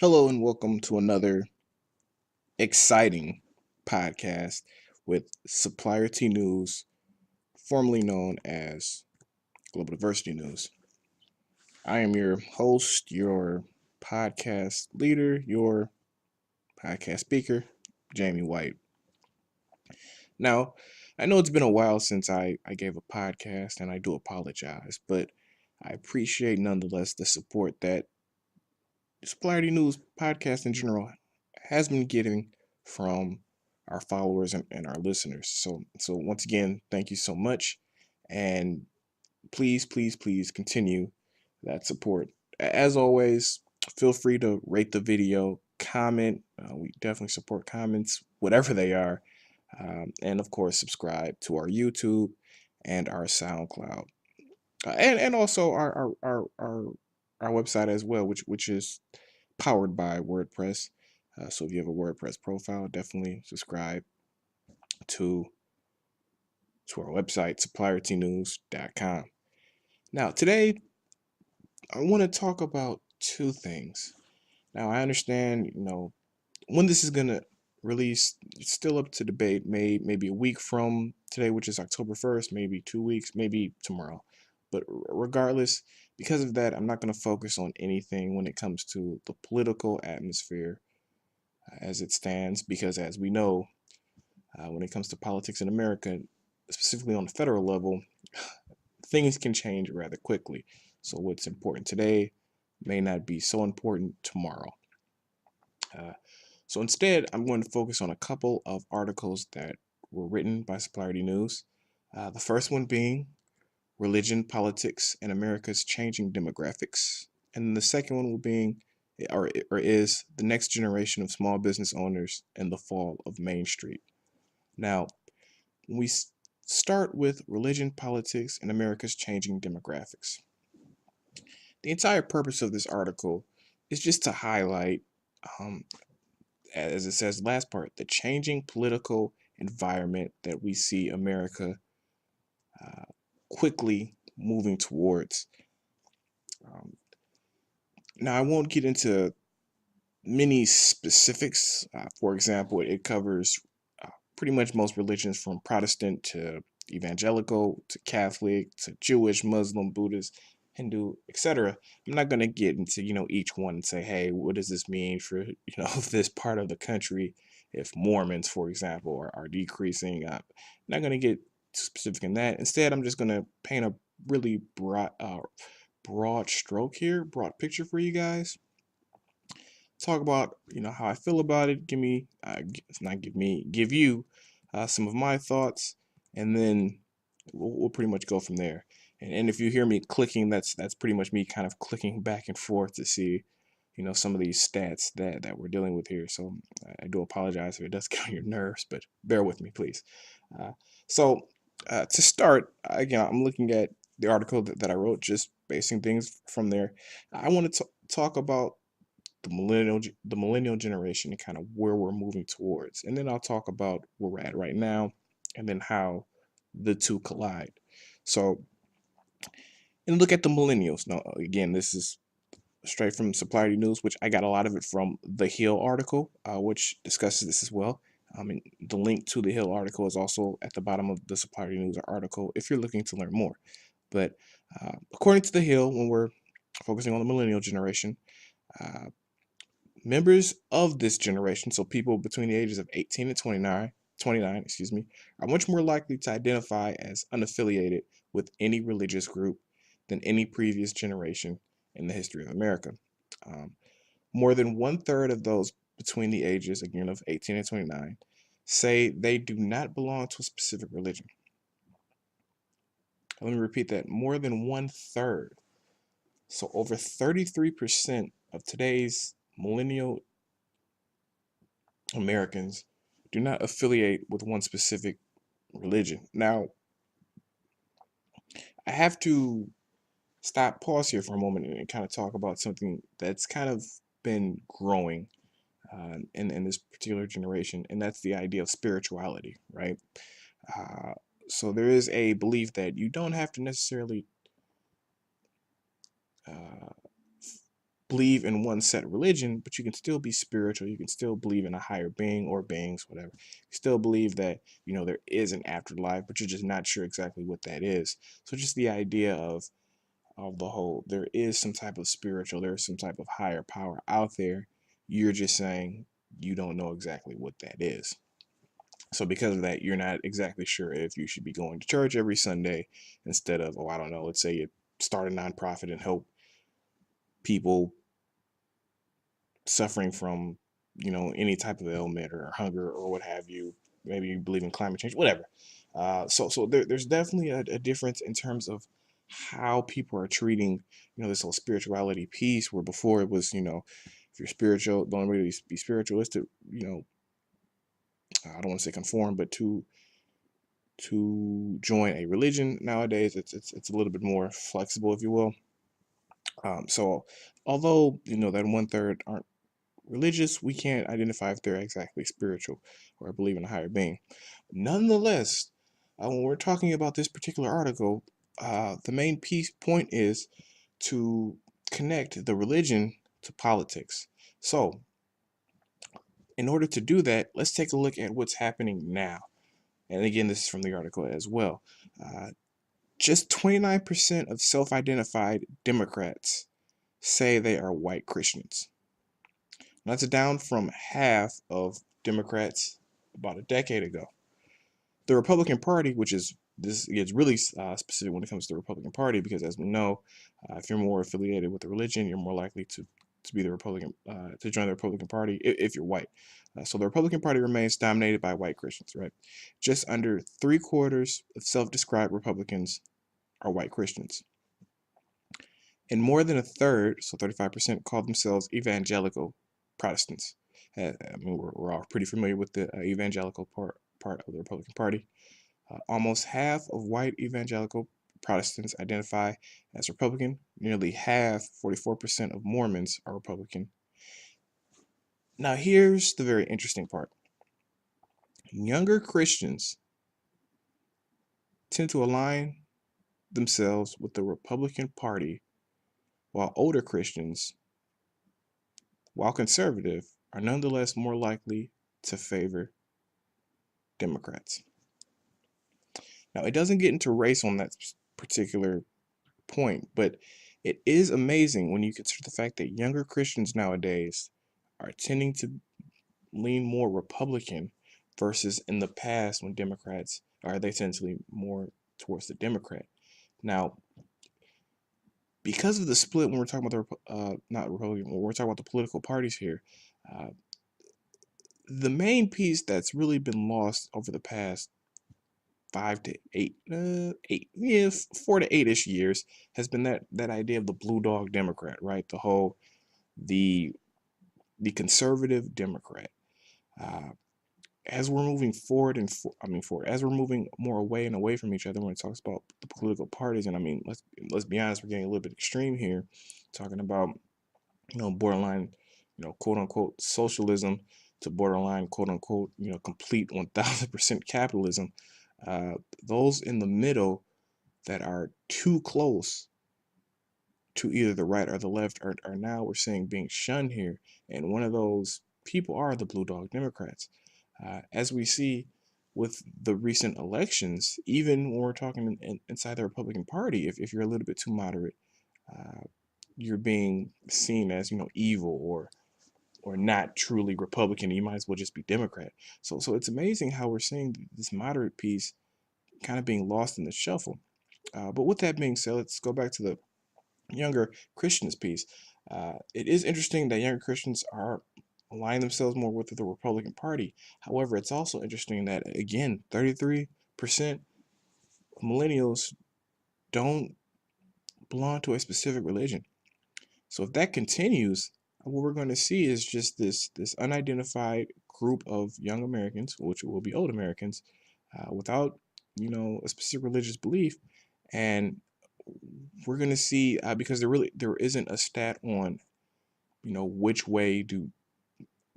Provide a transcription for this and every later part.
Hello and welcome to another exciting podcast with Supplier T News, formerly known as Global Diversity News. I am your host, your podcast leader, your podcast speaker, Jaymie White. Now, I know it's been a while since I gave a podcast, and I do apologize, but I appreciate nonetheless the support that Supplier T News podcast in general has been getting from our followers and our listeners. So once again, thank you so much, and please continue that support. As always, feel free to rate the video, comment. We definitely support comments, whatever they are, and of course, subscribe to our YouTube and our SoundCloud, and also our website as well, which is powered by WordPress. So if you have a WordPress profile, definitely subscribe to to our website, suppliertnews.com. Now, today I want to talk about two things. Now, I understand, when this is gonna release, it's still up to debate. Maybe a week from today, which is October 1st, maybe 2 weeks, maybe tomorrow. But regardless, because of that, I'm not going to focus on anything when it comes to the political atmosphere as it stands, because as we know, when it comes to politics in America, specifically on the federal level, things can change rather quickly. So what's important today may not be so important tomorrow. Uh, so instead, I'm going to focus on a couple of articles that were written by Supplier News. The first one being Religion, Politics, and America's Changing Demographics. And the second one will being or is The Next Generation of Small Business Owners and the Fall of Main Street. Now, when we start with Religion, Politics, and America's Changing Demographics, the entire purpose of this article is just to highlight, um, as it says, the last part, the changing political environment that we see America uh, quickly moving towards. Um, Now, I won't get into many specifics. For example, it covers pretty much most religions from Protestant to evangelical to Catholic to Jewish, Muslim, Buddhist, Hindu, etc. I'm not going to get into each one and say, hey, what does this mean for this part of the country? If Mormons, for example, are decreasing, I'm not going to get specific in that. Instead, I'm just going to paint a really broad stroke here, broad picture for you guys. Talk about how I feel about it. Give you some of my thoughts, and then we'll pretty much go from there. And if you hear me clicking, that's pretty much me kind of clicking back and forth to see some of these stats that we're dealing with here. So I do apologize if it does get on your nerves, but bear with me, please. Uh, so to start, again, I'm looking at the article that I wrote, just basing things from there. I want to talk about the millennial generation and kind of where we're moving towards, and then I'll talk about where we're at right now, and then how the two collide. So, and look at the millennials. Now, again, this is straight from Supplier News, which I got a lot of it from the Hill article, which discusses this as well. And the link to the Hill article is also at the bottom of the Supplier News article if you're looking to learn more. But according to the Hill, when we're focusing on the millennial generation, uh, members of this generation, so people between the ages of 18 and 29, are much more likely to identify as unaffiliated with any religious group than any previous generation in the history of America. Um, More than one third of those between the ages, again, of 18 and 29 say they do not belong to a specific religion. Let me repeat that: more than one third. So over 33% of today's millennial Americans do not affiliate with one specific religion. Now, I have to pause here for a moment, and kind of talk about something that's kind of been growing in this particular generation, and that's the idea of spirituality, right? Uh, so there is a belief that you don't have to necessarily uh, believe in one set religion, but you can still be spiritual. You can still believe in a higher being or beings, whatever. You still believe that, there is an afterlife, but you're just not sure exactly what that is. So just the idea of the whole, there is some type of spiritual, there is some type of higher power out there. You're just saying you don't know exactly what that is. So because of that, you're not exactly sure if you should be going to church every Sunday instead of, oh, I don't know, let's say you start a nonprofit and help people suffering from, any type of ailment or hunger or what have you. Maybe you believe in climate change, whatever. So there's definitely a difference in terms of how people are treating, this whole spirituality piece. Where before it was, if you're spiritual, the only way to be spiritual is to, I don't want to say conform, but to join a religion. Nowadays, it's a little bit more flexible, if you will. So although that 1/3 aren't religious, we can't identify if they're exactly spiritual or believe in a higher being. Nonetheless, when we're talking about this particular article, the main point is to connect the religion to politics. So, in order to do that, let's take a look at what's happening now. And again, this is from the article as well. Uh, just 29% of self identified Democrats say they are white Christians. That's down from half of Democrats about a decade ago. The Republican Party, which is this gets really specific when it comes to the Republican Party, because as we know, if you're more affiliated with the religion, you're more likely to be the Republican to join the Republican Party if you're white. So the Republican Party remains dominated by white Christians, right? Just under 3/4 of self-described Republicans are white Christians, and more than a third, so 35%, call themselves evangelical Protestants. I mean, we're all pretty familiar with the evangelical part of the Republican Party. Almost half of white evangelical Protestants identify as Republican. Nearly half, 44% of Mormons, are Republican. Now, here's the very interesting part. Younger Christians tend to align themselves with the Republican Party, while older Christians, while conservative, are nonetheless more likely to favor Democrats. Now, it doesn't get into race on that particular point, but it is amazing when you consider the fact that younger Christians nowadays are tending to lean more Republican versus in the past when Democrats are they tend to lean more towards the Democrat. Now, because of the split when we're talking about the not Republican, when we're talking about the political parties here, uh, the main piece that's really been lost over the past 4 to 8-ish years has been that idea of the blue dog Democrat, right? The conservative Democrat. Uh, as we're moving forward as we're moving more away and away from each other when it talks about the political parties, and I mean, let's be honest, we're getting a little bit extreme here, talking about borderline, quote unquote socialism to borderline quote unquote complete 1000% capitalism. Uh, those in the middle that are too close to either the right or the left are now we're seeing being shunned here. And one of those people are the blue dog Democrats. As we see with the recent elections, even when we're talking inside the Republican Party, if you're a little bit too moderate, uh, you're being seen as evil or not truly Republican. You might as well just be Democrat. So it's amazing how we're seeing this moderate piece kind of being lost in the shuffle. But with that being said, let's go back to the younger Christians piece. It is interesting that younger Christians are aligning themselves more with the Republican Party. However, it's also interesting that, again, 33% of millennials don't belong to a specific religion. So if that continues, what we're going to see is just this unidentified group of young Americans, which will be old Americans, without a specific religious belief, and we're going to see because there isn't a stat on which way do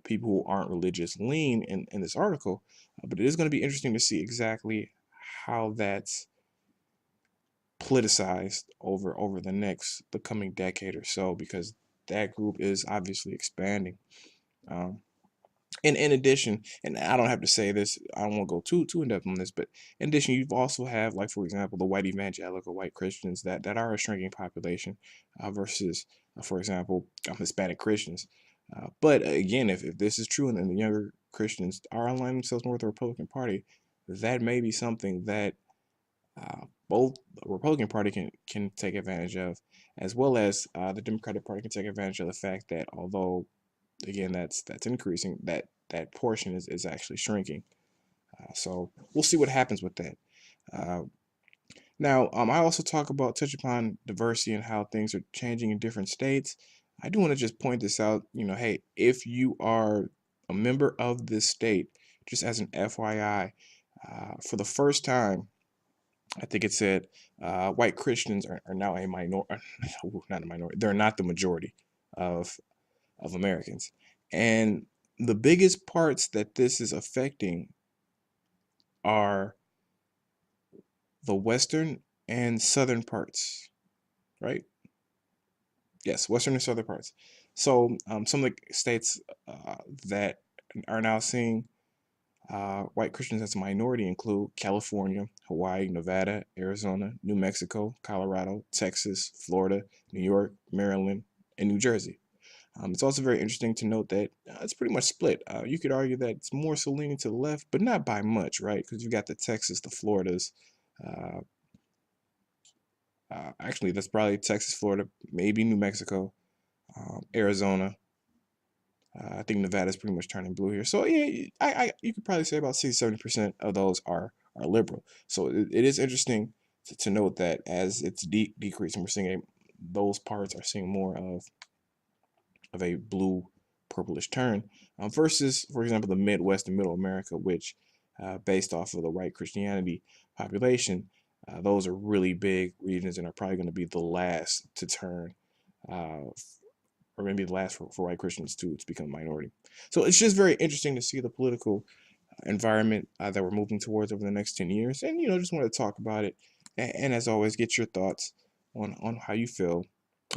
people who aren't religious lean in this article, but it is going to be interesting to see exactly how that's politicized over the coming decade or so, because that group is obviously expanding. And in addition, and I don't have to say this, I don't want to go too in depth on this, but in addition, you've also have, like, for example, the white evangelical, white Christians that are a shrinking population versus, for example, Hispanic Christians. But again, if this is true and the younger Christians are aligning themselves more with the Republican Party, that may be something that both the Republican Party can take advantage of, as well as the Democratic Party can take advantage of the fact that although again that's increasing, that portion is actually shrinking. So we'll see what happens with that. Uh, Now, I also touch upon diversity and how things are changing in different states. I do want to just point this out. Hey, if you are a member of this state, just as an FYI, for the first time, I think it said white Christians are now a minority, not a minority. They're not the majority of Americans, and the biggest parts that this is affecting are the western and southern parts, right? Yes, western and southern parts. So some of the states that are now seeing white Christians as a minority include California, Hawaii, Nevada, Arizona, New Mexico, Colorado, Texas, Florida, New York, Maryland, and New Jersey. It's also very interesting to note that it's pretty much split. You could argue that it's more so leaning to the left, but not by much, right? Because you've got the Texas, the Floridas. Uh, Actually, that's probably Texas, Florida, maybe New Mexico, Arizona. I think Nevada is pretty much turning blue here. So yeah, you could probably say about 60-70% of those are liberal. So it is interesting to note that as it's decreasing, we're seeing those parts are seeing more of a blue purplish turn versus, for example, the Midwest and Middle America, which based off of the white Christianity population, those are really big regions and are probably going to be the last to turn uh, or maybe the last for white Christians to become a minority. So it's just very interesting to see the political environment that we're moving towards over the next 10 years. And, just want to talk about it. And as always, get your thoughts on how you feel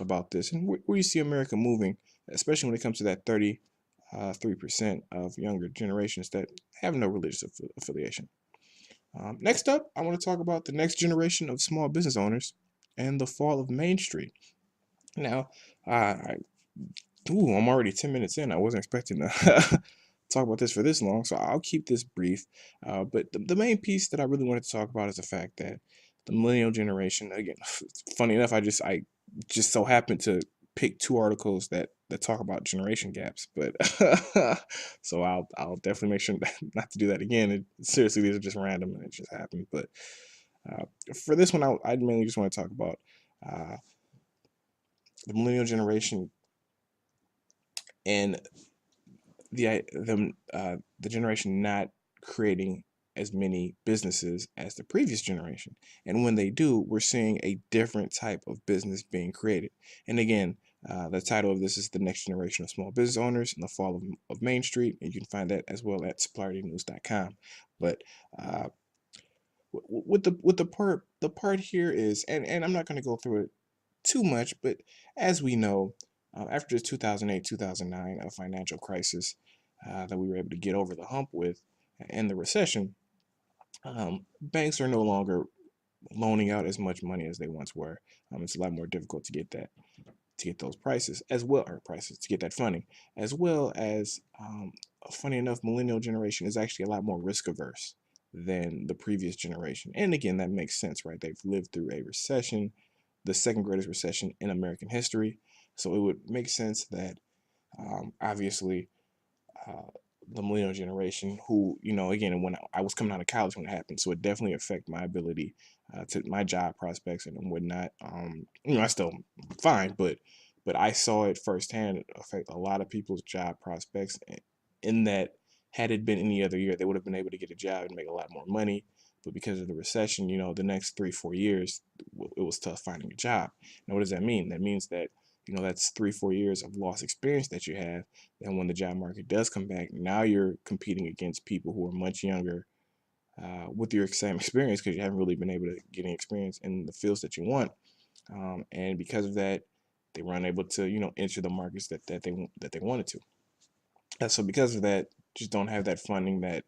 about this and where you see America moving, especially when it comes to that 33% of younger generations that have no religious affiliation. Next up, I want to talk about the next generation of small business owners and the fall of Main Street. Now, I'm already 10 minutes in. I wasn't expecting to talk about this for this long, so I'll keep this brief. But the main piece that I really wanted to talk about is the fact that the millennial generation, again, funny enough, I just so happened to pick two articles that talk about generation gaps, but so I'll definitely make sure not to do that again. Seriously, these are just random and it just happened. But for this one, I mainly just want to talk about uh, the millennial generation and the generation not creating as many businesses as the previous generation. And when they do, we're seeing a different type of business being created. And again, the title of this is The Next Generation of Small Business Owners and the Fall of Main Street. And you can find that as well at suppliernews.com. But with the part here is, and I'm not going to go through it too much, but as we know, after the 2008 2009 financial crisis that we were able to get over the hump with and the recession, banks are no longer loaning out as much money as they once were. It's a lot more difficult to get those prices as well, or prices to get that funding, as well as funny enough, millennial generation is actually a lot more risk averse than the previous generation. And again, that makes sense, right? They've lived through a recession, the second greatest recession in American history. So it would make sense that obviously uh, the millennial generation, who, again, when I was coming out of college when it happened, so it definitely affected my ability to my job prospects and whatnot. I still fine, but I saw it firsthand affect a lot of people's job prospects. In that, had it been any other year, they would have been able to get a job and make a lot more money. But because of the recession, the next 3-4 years, it was tough finding a job. Now, what does that mean? That means that that's 3-4 years of lost experience that you have. And when the job market does come back, now you're competing against people who are much younger with your same experience because you haven't really been able to get any experience in the fields that you want. And because of that, they were unable to, enter the markets that they wanted to. So because of that, just don't have that funding that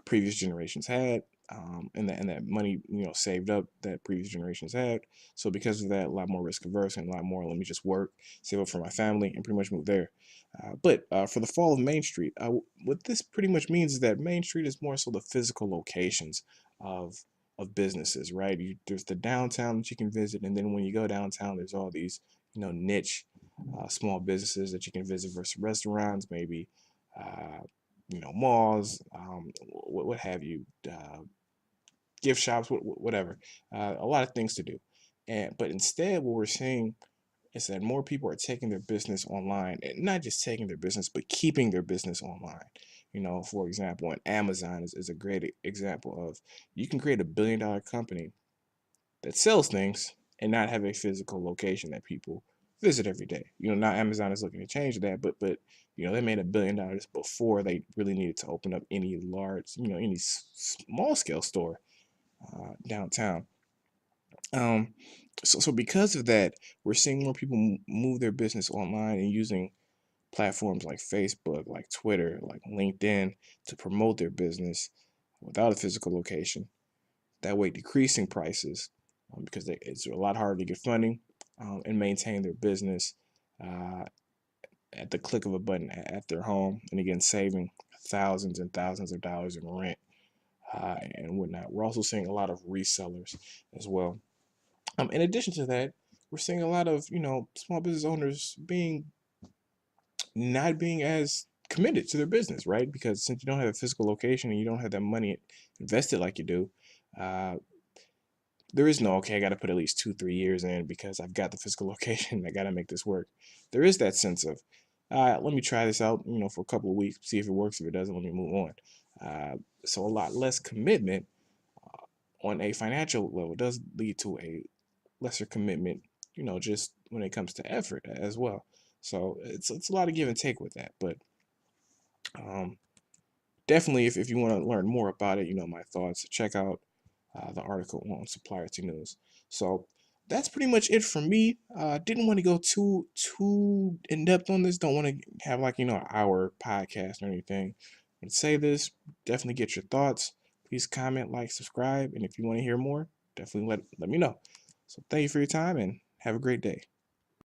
previous generations had, and that money, saved up that previous generations had. So because of that, a lot more risk averse and a lot more, let me just work, save up for my family, and pretty much move there. But for the fall of Main Street, what this pretty much means is that Main Street is more so the physical locations of businesses, right? There's the downtown that you can visit, and then when you go downtown, there's all these, niche, small businesses that you can visit versus restaurants, maybe. Uh, malls, what have you, gift shops, whatever. A lot of things to do. But instead, what we're seeing is that more people are taking their business online, and not just taking their business, but keeping their business online. For example, and Amazon is a great example of, you can create $1 billion company that sells things and not have a physical location that people visit every day. Now Amazon is looking to change that, but they made $1 billion before they really needed to open up any large, any small scale store downtown. Um, so because of that, we're seeing more people move their business online and using platforms like Facebook, like Twitter, like LinkedIn to promote their business without a physical location. That way, decreasing prices, because it's a lot harder to get funding, and maintain their business uh, at the click of a button at their home. And again, saving thousands and thousands of dollars in rent and whatnot. We're also seeing a lot of resellers as well. In addition to that, we're seeing a lot of small business owners not being as committed to their business, right? Because since you don't have a physical location and you don't have that money invested like you do, uh, there is no, okay, I got to put at least 2 3 years in because I've got the physical location. I got to make this work. There is that sense of, let me try this out, for a couple of weeks, see if it works. If it doesn't, let me move on. So a lot less commitment on a financial level does lead to a lesser commitment, just when it comes to effort as well. So it's a lot of give and take with that. But um, definitely, if you want to learn more about it, my thoughts, check out the article on Supplier to News. So that's pretty much it for me. Didn't want to go too in depth on this. Don't want to have like an hour podcast or anything. But say this, definitely get your thoughts. Please comment, like, subscribe, and if you want to hear more, definitely let me know. So thank you for your time and have a great day.